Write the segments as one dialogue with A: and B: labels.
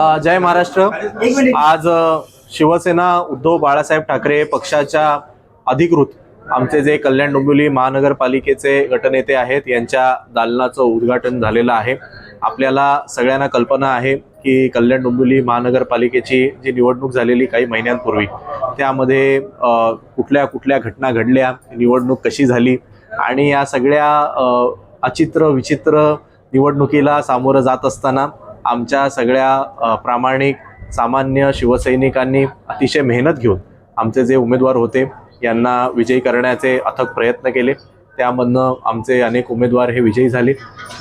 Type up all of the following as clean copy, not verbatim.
A: जय महाराष्ट्र। आज शिवसेना उद्धव बाळासाहेब ठाकरे पक्षाच्या अधिकृत आमचे जे कल्याण डोंबिवली महानगरपालिकेचे गटनेते आहेत यांच्या दालनाचं उद्घाटन झालेलं आहे। आपल्याला सगळ्यांना कल्पना आहे की कल्याण डोंबिवली महानगरपालिकेची जी निवडणूक झालेली काही महिन्यांपूर्वी त्यामध्ये कुठल्या कुठल्या घटना घडल्या, निवडणूक कशी झाली आणि या सगळ्या अचित्र विचित्र निवडणुकीला सामोरं जात असताना आमच्या सगळ्या प्रामाणिक सामान्य शिवसैनिकांनी अतिशय मेहनत घेऊन आमचे जे उमेदवार होते यांना विजयी करण्याचे अथक प्रयत्न केले। त्यामधनं आमचे अनेक उमेदवार हे विजयी झाले।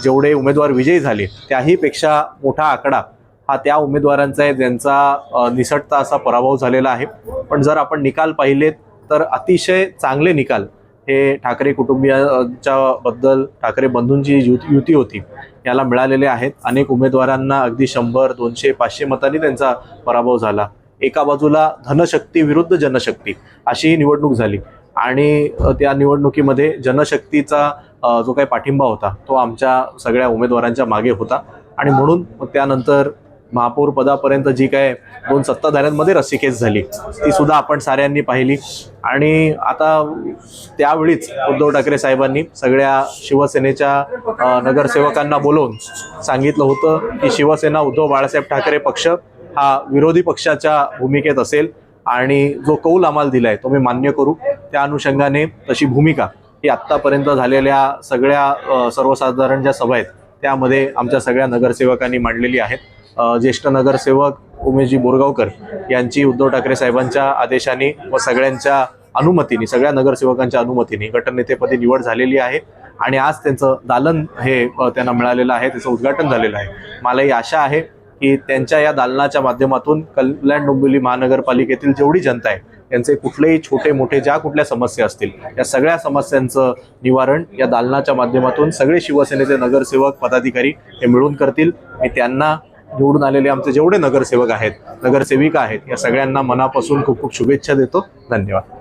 A: जेवढे उमेदवार विजयी झाले त्याहीपेक्षा मोठा आकडा हा त्या उमेदवारांचा आहे ज्यांचा निसटता असा पराभव झालेला आहे। पण जर आपण निकाल पाहिलेत तर अतिशय चांगले निकाल हे ठाकरे कुटुंबियांच्या बद्दल ठाकरे बंधूंची युती होती याला मिळालेले आहेत। अनेक उमेदवारांना अगदी 100, 200, 500 मतांनी त्यांचा पराभव झाला। एका बाजूला धनशक्ती विरुद्ध जनशक्ती अशी निवडणूक झाली आणि त्या निवडणुकीमध्ये जनशक्तीचा जो काही पाठिंबा होता तो आमच्या सगळ्या उमेदवारांच्या मागे होता आणि म्हणून त्यानंतर महापौर पदापर्यंत जी काय 2 सत्ताधाऱ्यांमध्ये रस्सीखेच झाली ती सुद्धा आपण साऱ्यांनी पाहिली। आणि आता त्यावेळीच उद्धव ठाकरे साहेबांनी सगळ्या शिवसेनेच्या नगरसेवकांना बोलवून सांगितलं होतं की शिवसेना उद्धव बाळासाहेब ठाकरे पक्ष हा विरोधी पक्षाच्या भूमिकेत असेल आणि जो कौल आम्हाला दिलाय तो मी मान्य करू। त्या अनुषंगाने तशी भूमिका ही आत्तापर्यंत झालेल्या सगळ्या सर्वसाधारण ज्या सभा आहेत त्यामध्ये आमच्या सगळ्या नगरसेवकांनी मांडलेली आहेत। ज्येष्ठ नगरसेवक उमेशजी बोरगावकर यांची उद्धव ठाकरे साहेबांच्या आदेशाने व सगळ्यांच्या अनुमतीने सगळ्या नगरसेवकांच्या अनुमतीने गटनेतेपदी निवड झालेली आहे आणि आज त्यांचं दालन हे त्यांना मिळालेलं आहे, त्याचं उद्घाटन झालेलं आहे। मला ही आशा आहे की त्यांच्या या दालनाच्या माध्यमातून कल्याण डोंबिवली महानगरपालिकेतील जेवढी जनता आहे त्यांचे कुठलेही छोटे मोठे ज्या कुठल्या समस्या असतील या सगळ्या समस्यांचं निवारण या दालनाच्या माध्यमातून सगळे शिवसेनेचे नगरसेवक पदाधिकारी हे मिळून करतील। मी त्यांना निवडून आलेले आमचे जेवढे नगरसेवक आहेत नगरसेविका आहेत या सगळ्यांना मनापासून खूप खूप शुभेच्छा देतो। धन्यवाद।